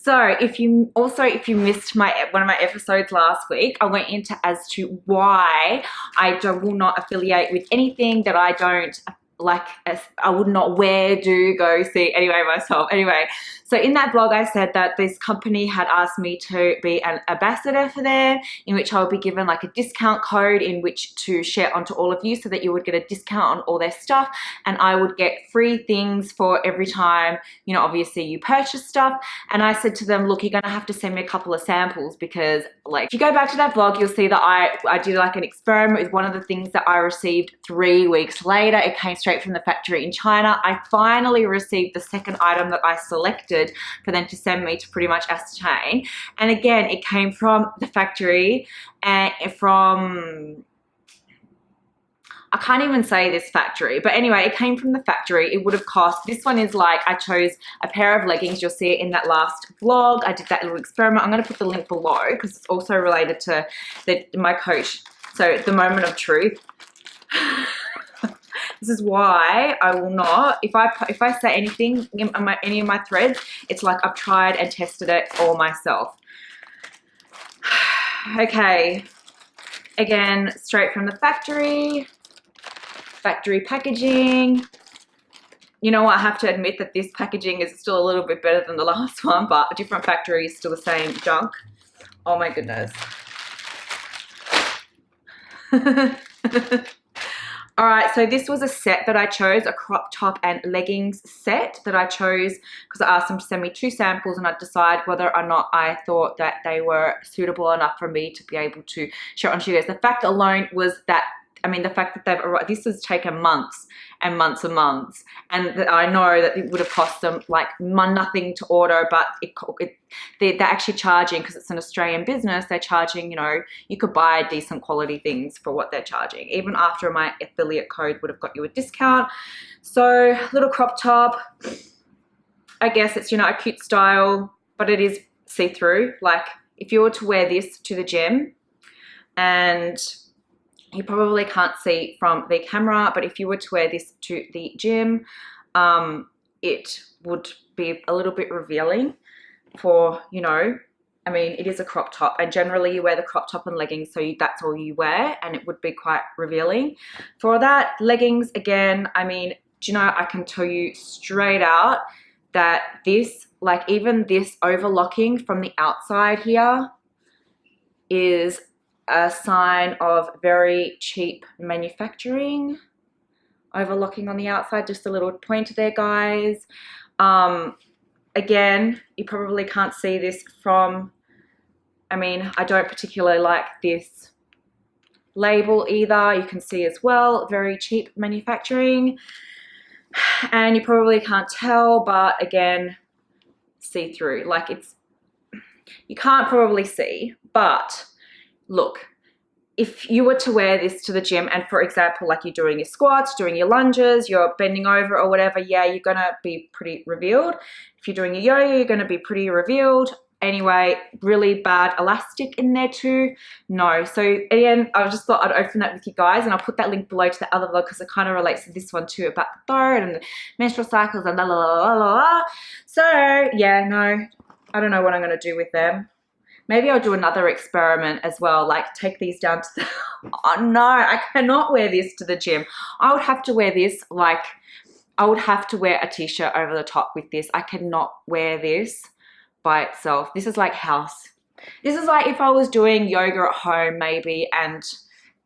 So if you missed one of my episodes last week, I went into as to why will not affiliate with anything that I don't like, I would not wear, do, go, see, anyway, myself. Anyway, so in that vlog, I said that this company had asked me to be an ambassador for them, in which I would be given like a discount code in which to share onto all of you so that you would get a discount on all their stuff, and I would get free things for every time, you know, obviously you purchase stuff. And I said to them, look, you're gonna have to send me a couple of samples, because like, if you go back to that vlog, you'll see that I did like an experiment with one of the things that I received 3 weeks later. It came straight from the factory in China. I finally received the second item that I selected for them to send me to pretty much ascertain. And again, it came from the factory and from, I can't even say this factory, but anyway, it came from the factory. It would have cost, this one is like, I chose a pair of leggings. You'll see it in that last vlog. I did that little experiment. I'm going to put the link below because it's also related to my coach. So the moment of truth. This is why I will not, if I say anything in any of my threads, it's like I've tried and tested it all myself. Okay, again, straight from the factory packaging. You know what, I have to admit that this packaging is still a little bit better than the last one, but a different factory is still the same junk. Oh my goodness. All right, so this was a set that I chose, a crop top and leggings set that I chose because I asked them to send me 2 samples and I'd decide whether or not I thought that they were suitable enough for me to be able to share on to you guys. The fact alone was that, I mean, the fact that they've arrived, this has taken months and months and months, and I know that it would have cost them like nothing to order, but they're actually charging, because it's an Australian business, they're charging, you know, you could buy decent quality things for what they're charging. Even after my affiliate code would have got you a discount. So little crop top, I guess it's, you know, a cute style, but it is see-through. Like if you were to wear this to the gym, and you probably can't see from the camera, but if you were to wear this to the gym, it would be a little bit revealing for, you know, I mean, it is a crop top, and generally you wear the crop top and leggings, so that's all you wear, and it would be quite revealing. For that, leggings, again, I mean, do you know, I can tell you straight out that this, like even this overlocking from the outside here is a sign of very cheap manufacturing. Overlocking on the outside, just a little pointer there, guys. Again, you probably can't see this from, I mean, I don't particularly like this label either. You can see as well, very cheap manufacturing. And you probably can't tell, but again, see-through. Like it's, you can't probably see, but look, if you were to wear this to the gym and, for example, like you're doing your squats, doing your lunges, you're bending over or whatever, yeah, you're going to be pretty revealed. If you're doing your yoga, you're going to be pretty revealed. Anyway, really bad elastic in there too. No. So again, I just thought I'd open that with you guys, and I'll put that link below to the other vlog because it kind of relates to this one too, about the thyroid and the menstrual cycles and la la la la la. So yeah, no, I don't know what I'm going to do with them. Maybe I'll do another experiment as well, like take these down to the, oh no, I cannot wear this to the gym. I would have to wear this, like, I would have to wear a t-shirt over the top with this. I cannot wear this by itself. This is like house. This is like if I was doing yoga at home maybe, and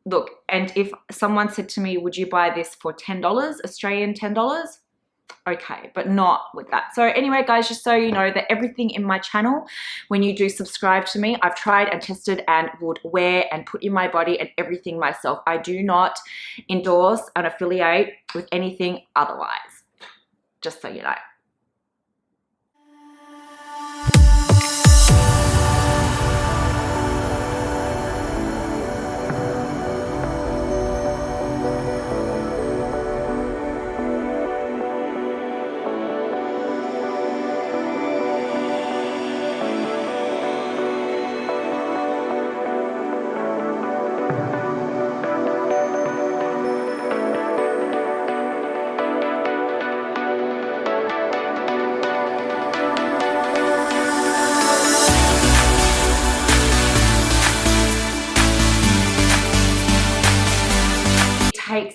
look, and if someone said to me, would you buy this for $10, Australian $10? Okay, but not with that. So anyway, guys, just so you know that everything in my channel, when you do subscribe to me, I've tried and tested and would wear and put in my body and everything myself. I do not endorse and affiliate with anything otherwise, just so you know.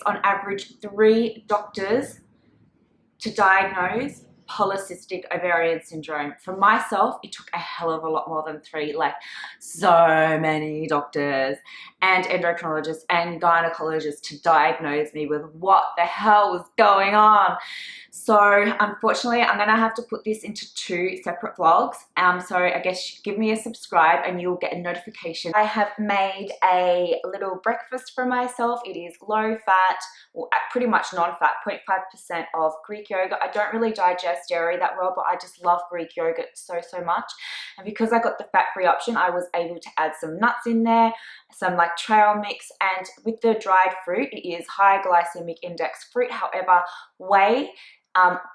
on average 3 doctors to diagnose polycystic ovarian syndrome. For myself, it took a hell of a lot more than 3, like so many doctors and endocrinologists and gynecologists to diagnose me with what the hell was going on. So unfortunately, I'm gonna have to put this into 2 separate vlogs. So I guess give me a subscribe and you'll get a notification. I have made a little breakfast for myself. It is low fat, or pretty much non-fat, 0.5% of Greek yogurt. I don't really digest dairy that well, but I just love Greek yogurt so much. And because I got the fat-free option, I was able to add some nuts in there, some like trail mix, and with the dried fruit, it is high glycemic index fruit. However, whey,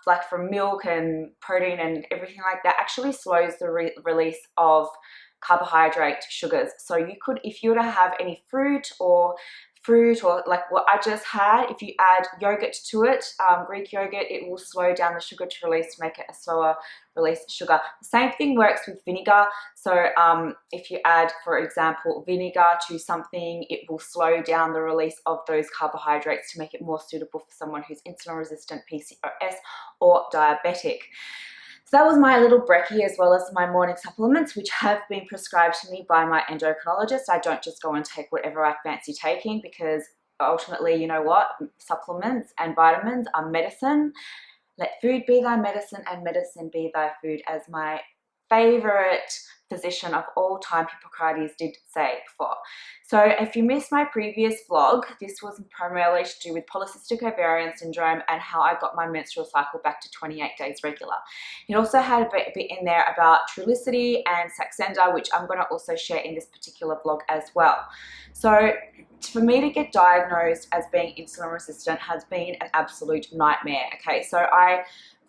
like from milk and protein and everything like that, actually slows the release of carbohydrate sugars. So you could, if you were to have any fruit or like what I just had, if you add yogurt to it, Greek yogurt, it will slow down the sugar to release to make it a slower release sugar. The same thing works with vinegar. So if you add, for example, vinegar to something, it will slow down the release of those carbohydrates to make it more suitable for someone who's insulin resistant, PCOS, or diabetic. So that was my little brekkie, as well as my morning supplements, which have been prescribed to me by my endocrinologist. I don't just go and take whatever I fancy taking, because ultimately, you know what, supplements and vitamins are medicine. Let food be thy medicine and medicine be thy food, as my favorite physician of all time, Hippocrates, did say before. So if you missed my previous vlog, this was primarily to do with polycystic ovarian syndrome and how I got my menstrual cycle back to 28 days regular. It also had a bit in there about Trulicity and Saxenda, which I'm going to also share in this particular vlog as well. So for me to get diagnosed as being insulin resistant has been an absolute nightmare. Okay, so I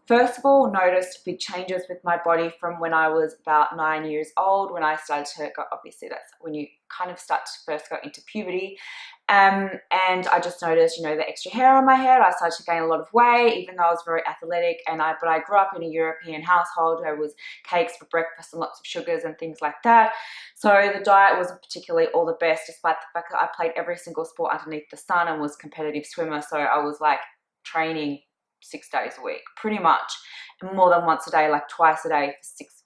first of all noticed big changes with my body from when I was about 9 years old, when I started to go, obviously that's when you kind of start to first go into puberty. And I just noticed, you know, the extra hair on my head. I started to gain a lot of weight, even though I was very athletic. But I grew up in a European household. There was cakes for breakfast and lots of sugars and things like that. So the diet wasn't particularly all the best, despite the fact that I played every single sport underneath the sun and was a competitive swimmer. So I was like training 6 days a week, pretty much, and more than once a day, like twice a day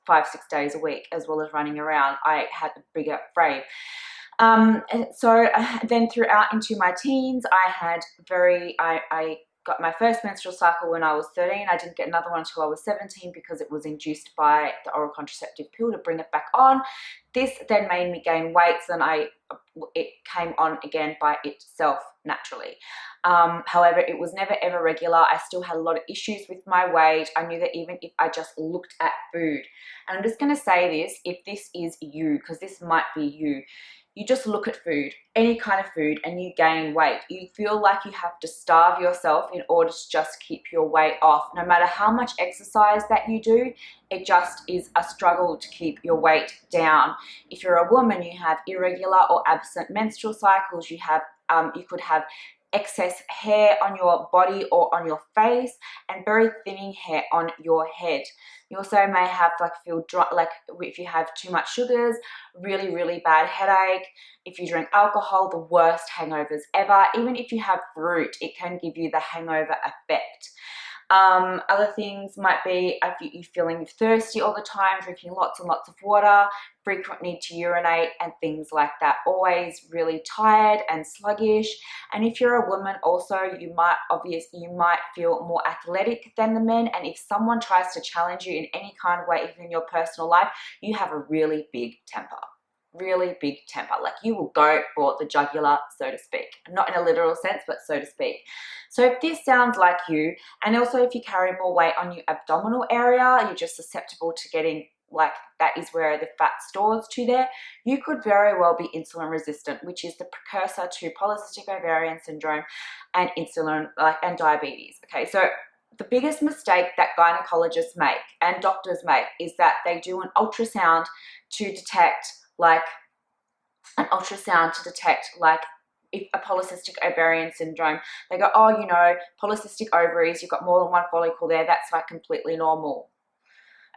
for 5-6 days a week, as well as running around. I had a bigger frame. And so then throughout into my teens, I got my first menstrual cycle when I was 13. I didn't get another one until I was 17 because it was induced by the oral contraceptive pill to bring it back on. This then made me gain weight, so then it came on again by itself naturally. However, it was never ever regular. I still had a lot of issues with my weight. I knew that even if I just looked at food, and I'm just going to say this, if this is you, because this might be you, you just look at food, any kind of food, and you gain weight. You feel like you have to starve yourself in order to just keep your weight off. No matter how much exercise that you do, it just is a struggle to keep your weight down. If you're a woman, you have irregular or absent menstrual cycles, you could have excess hair on your body or on your face, and very thinning hair on your head. You also may have feel dry, like if you have too much sugars, really bad headache. If you drink alcohol, the worst hangovers ever. Even if you have fruit, it can give you the hangover effect. Other things might be if you're feeling thirsty all the time, drinking lots and lots of water, frequent need to urinate, and things like that. Always really tired and sluggish. And if you're a woman also, you might feel more athletic than the men. And if someone tries to challenge you in any kind of way, even in your personal life, you have a really big temper. Really big temper, like you will go for the jugular, so to speak, not in a literal sense, but so to speak. So if this sounds like you, and also if you carry more weight on your abdominal area, you're just susceptible to getting, like, that is where the fat stores to there, you could very well be insulin resistant, which is the precursor to polycystic ovarian syndrome and insulin, and diabetes. Okay, so the biggest mistake that gynecologists make and doctors make is that they do an ultrasound to detect if a polycystic ovarian syndrome. They go, oh, you know, polycystic ovaries, you've got more than one follicle there, that's like completely normal.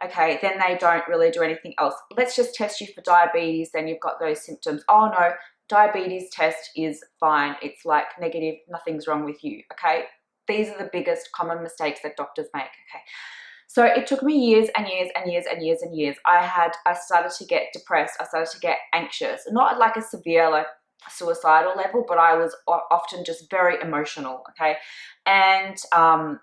Okay, then they don't really do anything else. Let's just test you for diabetes, then you've got those symptoms. Oh no, diabetes test is fine. It's like negative, nothing's wrong with you, okay? These are the biggest common mistakes that doctors make, okay? So it took me years and years and years and years and years. I started to get depressed. I started to get anxious, not like a severe, like suicidal level, but I was often just very emotional, okay? And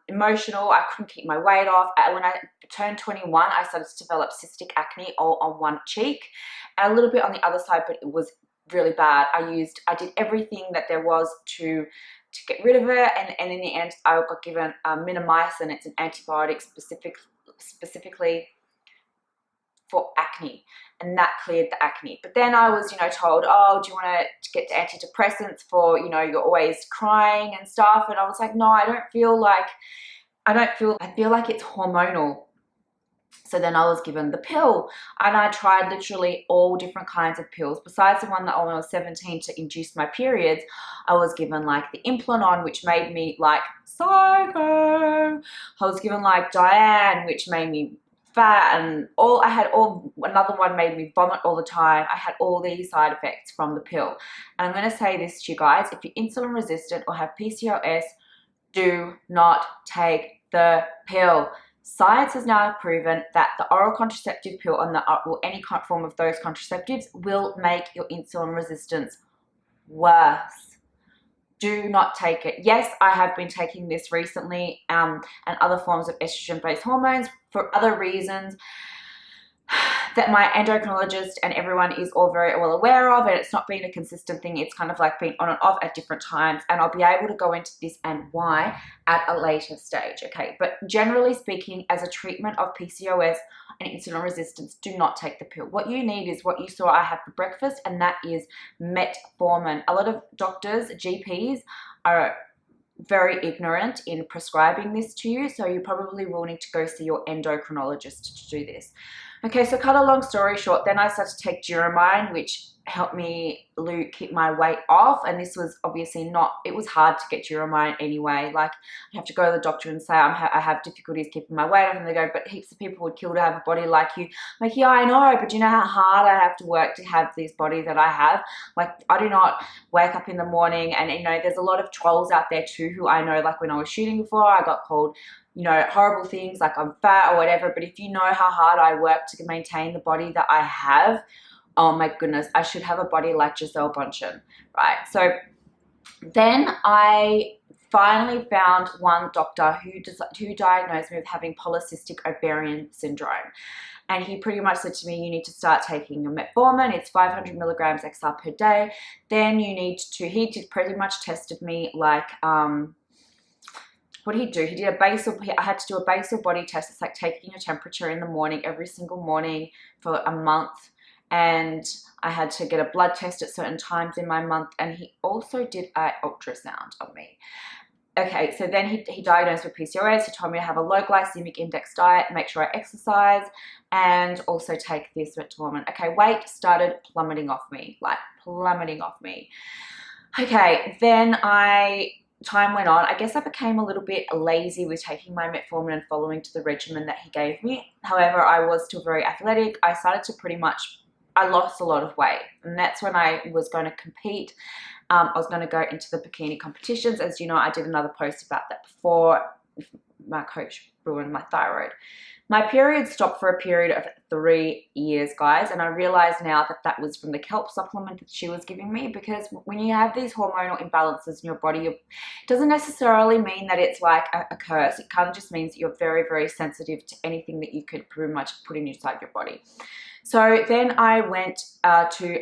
emotional, I couldn't keep my weight off. When I turned 21, I started to develop cystic acne all on one cheek and a little bit on the other side, but it was really bad. I did everything that there was to get rid of it, and in the end I got given minomycin. It's an antibiotic specifically for acne, and that cleared the acne. But then I was, you know, told, oh, do you want to get antidepressants for, you know, you're always crying and stuff, and I was like, no, I feel like it's hormonal. So then I was given the pill, and I tried literally all different kinds of pills. Besides the one that when I was 17 to induce my periods, I was given like the Insulin, which made me like psycho. I was given like Diane, which made me fat, and another one made me vomit all the time. I had all these side effects from the pill. And I'm going to say this to you guys, if you're insulin resistant or have PCOS, do not take the pill. Science has now proven that the oral contraceptive pill or any form of those contraceptives will make your insulin resistance worse. Do not take it. Yes, I have been taking this recently and other forms of estrogen-based hormones for other reasons that my endocrinologist and everyone is all very well aware of, and it's not been a consistent thing. It's kind of like been on and off at different times, and I'll be able to go into this and why at a later stage, okay? But generally speaking, as a treatment of PCOS and insulin resistance, do not take the pill. What you need is what you saw I have for breakfast, and that is metformin. A lot of doctors, GPs, are very ignorant in prescribing this to you, so you probably will need to go see your endocrinologist to do this. Okay, so cut a long story short, then I started to take Duromine, which helped me keep my weight off, and this was obviously it was hard to get Duromine anyway. Like, I have to go to the doctor and say I have difficulties keeping my weight off, and they go, but heaps of people would kill to have a body like you. I'm like, yeah, I know, but do you know how hard I have to work to have this body that I have? Like, I do not wake up in the morning, and you know, there's a lot of trolls out there too who I know, like when I was shooting before, I got called, you know, horrible things like I'm fat or whatever, but if you know how hard I work to maintain the body that I have, oh my goodness, I should have a body like Gisele Bündchen, right? So then I finally found one doctor who diagnosed me with having polycystic ovarian syndrome. And he pretty much said to me, you need to start taking your metformin. It's 500 milligrams XR per day. Then you need to, he pretty much tested me like, what did he do? He did I had to do a basal body test. It's like taking your temperature in the morning, every single morning for a month. And I had to get a blood test at certain times in my month. And he also did an ultrasound of me. Okay, so then he diagnosed with PCOS. He told me to have a low glycemic index diet, make sure I exercise, and also take this metformin. Okay, weight started plummeting off me, like plummeting off me. Okay, then time went on. I guess I became a little bit lazy with taking my metformin and following to the regimen that he gave me. However, I was still very athletic. I started to I lost a lot of weight, and that's when I was going to compete. I was going to go into the bikini competitions. As you know, I did another post about that before. My coach ruined my thyroid. My period stopped for a period of 3 years, guys, and I realize now that that was from the kelp supplement that she was giving me, because when you have these hormonal imbalances in your body, it doesn't necessarily mean that it's like a curse. It kind of just means that you're very, very sensitive to anything that you could pretty much put inside your body. So then I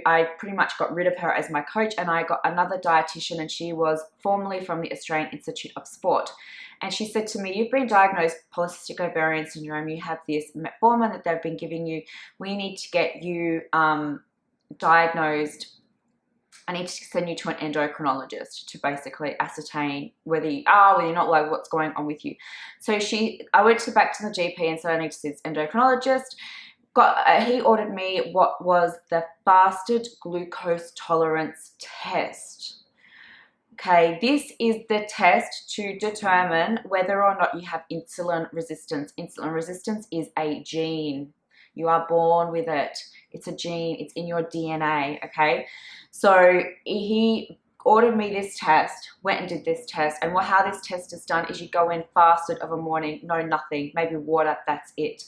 I pretty much got rid of her as my coach, and I got another dietitian, and she was formerly from the Australian Institute of Sport. And she said to me, you've been diagnosed polycystic ovarian syndrome. You have this metformin that they've been giving you. We need to get you diagnosed. I need to send you to an endocrinologist to basically ascertain whether you are, whether you're not, like what's going on with you. So I went back to the GP and said I need to see this endocrinologist. He ordered me what was the fasted glucose tolerance test. Okay, this is the test to determine whether or not you have insulin resistance. Insulin resistance is a gene. You are born with it. It's a gene. It's in your DNA, okay? So he ordered me this test, went and did this test, and how this test is done is you go in fasted of a morning, no nothing, maybe water, that's it.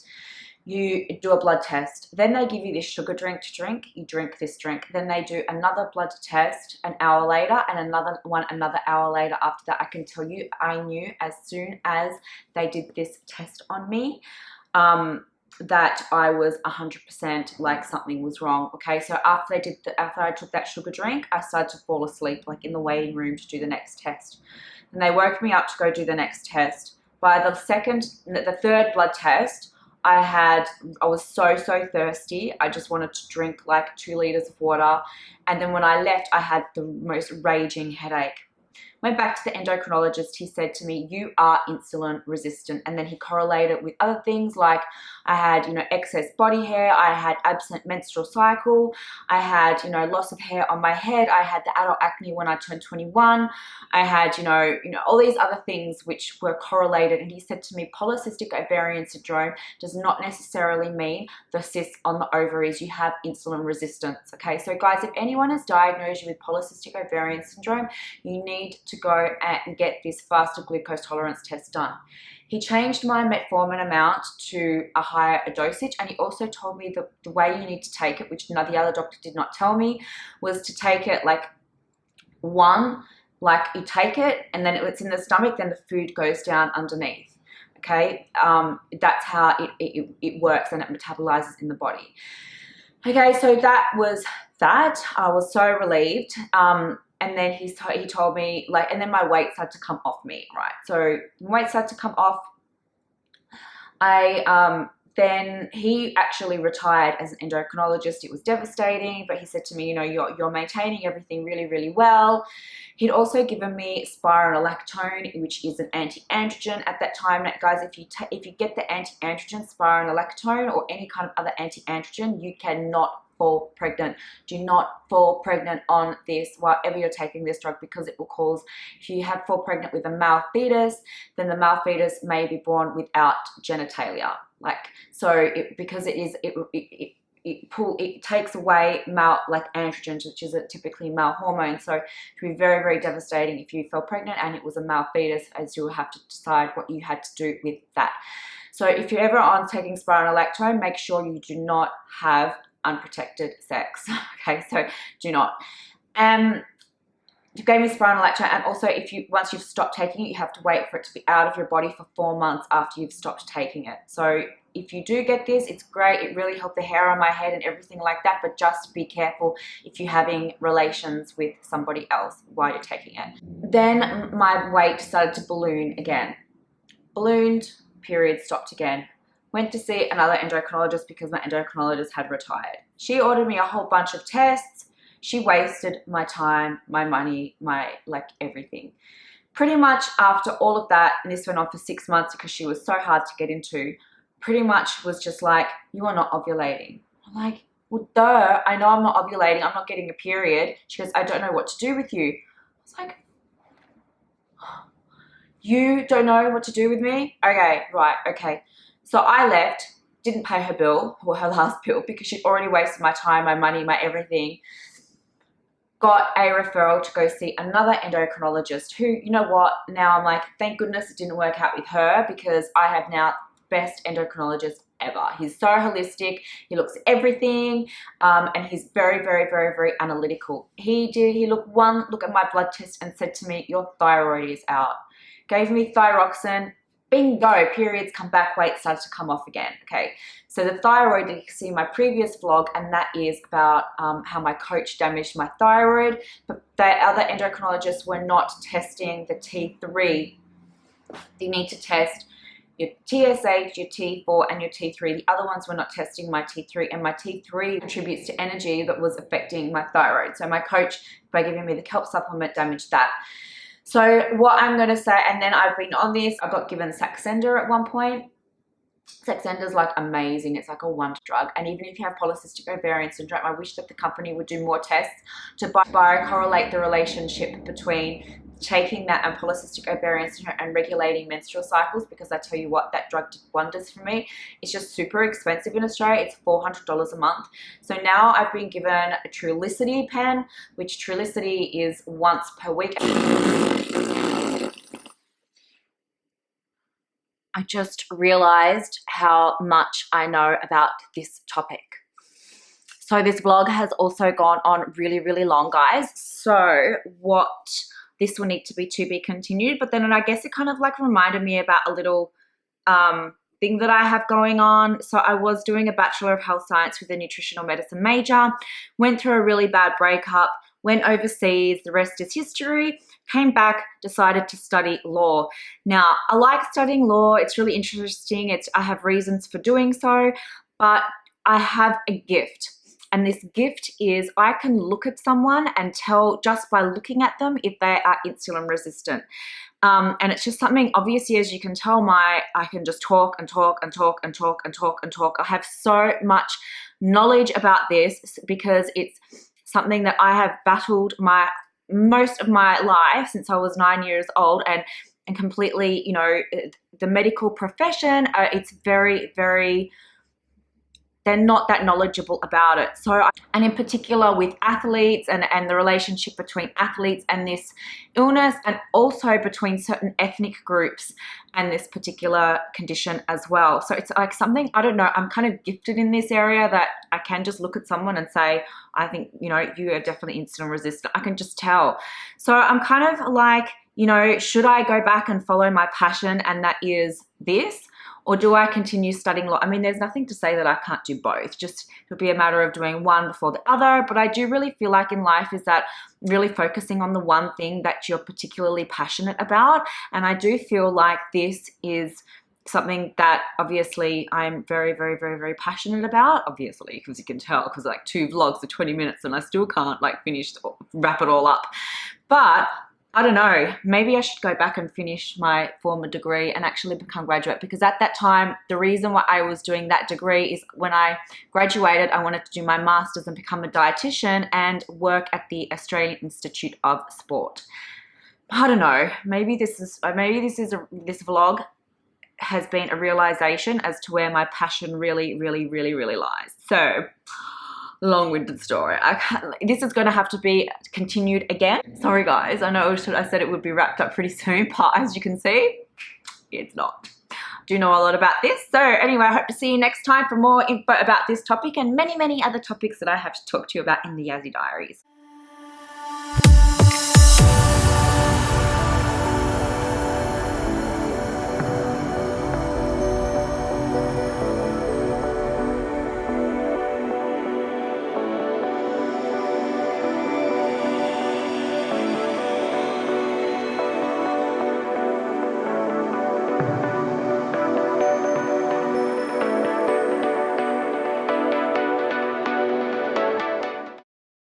You do a blood test, then they give you this sugar drink to drink, you drink this drink, then they do another blood test an hour later and another one another hour later. After that, I can tell you, I knew as soon as they did this test on me that I was 100% like something was wrong. Okay, so after I took that sugar drink, I started to fall asleep like in the waiting room to do the next test. And they woke me up to go do the next test. By the third blood test, I was so thirsty. I just wanted to drink like 2 liters of water. And then when I left, I had the most raging headache. Went back to the endocrinologist. He said to me, you are insulin resistant. And then he correlated with other things like I had, excess body hair. I had absent menstrual cycle. I had, loss of hair on my head. I had the adult acne when I turned 21. I had, all these other things which were correlated. And he said to me, polycystic ovarian syndrome does not necessarily mean the cysts on the ovaries. You have insulin resistance. Okay, so guys, if anyone has diagnosed you with polycystic ovarian syndrome, you need to go and get this fasted glucose tolerance test done. He changed my metformin amount to a higher dosage, and he also told me the way you need to take it, which the other doctor did not tell me, was to take it like you take it and then it's in the stomach, then the food goes down underneath. Okay, that's how it works, and it metabolizes in the body. Okay, so that was that. I was so relieved. And then he told me, and then my weight started to come off me, right? So weight started to come off. Then he actually retired as an endocrinologist. It was devastating, but he said to me, you're maintaining everything really, really well. He'd also given me spironolactone, which is an anti-androgen at that time. Now, guys, if you get the anti-androgen spironolactone or any kind of other anti-androgen, you cannot fall pregnant. Do not fall pregnant on this whatever you're taking this drug, because it will cause, if you fall pregnant with a male fetus, then the male fetus may be born without genitalia. Because it takes away male androgens, which is a typically male hormone. So it would be very, very devastating if you fell pregnant and it was a male fetus, as you will have to decide what you had to do with that. So if you're ever on taking spironolactone, make sure you do not have unprotected sex. Okay, so do not. You gave me spironolactone, and also once you've stopped taking it, you have to wait for it to be out of your body for 4 months after you've stopped taking it. So if you do get this, it's great. It really helped the hair on my head and everything like that, but just be careful if you're having relations with somebody else while you're taking it. Then my weight started to balloon again. Ballooned, period stopped again. Went to see another endocrinologist because my endocrinologist had retired. She ordered me a whole bunch of tests. She wasted my time, my money, my everything. Pretty much after all of that, and this went on for 6 months because she was so hard to get into, pretty much was just like, you are not ovulating. I'm like, well, duh, I know I'm not ovulating. I'm not getting a period. She goes, I don't know what to do with you. I was like, you don't know what to do with me? Okay, right, okay. So I left, didn't pay her bill, or her last bill, because she'd already wasted my time, my money, my everything. Got a referral to go see another endocrinologist who, you know what, now I'm like, thank goodness it didn't work out with her, because I have now the best endocrinologist ever. He's so holistic, he looks at everything, and he's very, very, very, very analytical. He looked at my blood test and said to me, your thyroid is out. Gave me thyroxine. Bingo, periods come back, weight starts to come off again. Okay, so the thyroid, you can see in my previous vlog, and that is about how my coach damaged my thyroid, but the other endocrinologists were not testing the T3. You need to test your TSH, your T4, and your T3. The other ones were not testing my T3, and my T3 contributes to energy that was affecting my thyroid. So my coach, by giving me the kelp supplement, damaged that. So what I'm going to say, and then I've been on this, I got given Saxenda at one point. Saxenda is amazing. It's like a wonder drug. And even if you have polycystic ovarian syndrome, I wish that the company would do more tests to biocorrelate the relationship between taking that and polycystic ovarian syndrome and regulating menstrual cycles, because I tell you what, that drug did wonders for me. It's just super expensive in Australia. It's $400 a month. So now I've been given a Trulicity pen, which Trulicity is once per week. I just realized how much I know about this topic. So this vlog has also gone on really, really long, guys. So this will need to be continued, but then I guess it kind of like reminded me about a little thing that I have going on. So I was doing a Bachelor of Health Science with a nutritional medicine major, went through a really bad breakup, went overseas, the rest is history, came back, decided to study law. Now, I like studying law. It's really interesting. I have reasons for doing so, but I have a gift. And this gift is I can look at someone and tell just by looking at them if they are insulin resistant. And it's just something, obviously, as you can tell, I can just talk and talk and talk and talk and talk and talk. I have so much knowledge about this because it's something that I have battled most of my life since I was 9 years old, and completely, you know, the medical profession, it's very, very, they're not that knowledgeable about it. So, and in particular with athletes and the relationship between athletes and this illness, and also between certain ethnic groups and this particular condition as well. So it's like something, I don't know, I'm kind of gifted in this area that I can just look at someone and say, I think, you know, you are definitely insulin resistant. I can just tell. So I'm kind of like, you know, should I go back and follow my passion, and that is this? Or do I continue studying law? I mean, there's nothing to say that I can't do both. Just it'll be a matter of doing one before the other. But I do really feel like in life is that really focusing on the one thing that you're particularly passionate about. And I do feel like this is something that obviously I'm very, very, very, very passionate about. Obviously, because you can tell, because like 2 vlogs are 20 minutes and I still can't like wrap it all up. But I don't know, maybe I should go back and finish my former degree and actually become graduate, because at that time, the reason why I was doing that degree is when I graduated, I wanted to do my master's and become a dietitian and work at the Australian Institute of Sport. I don't know, maybe this vlog has been a realization as to where my passion really, really, really, really lies. So, long-winded story. This is going to have to be continued again. Sorry guys, I know I said it would be wrapped up pretty soon, but as you can see, it's not. I do know a lot about this. So anyway, I hope to see you next time for more info about this topic and many, many other topics that I have to talk to you about in the Yazzie Diaries.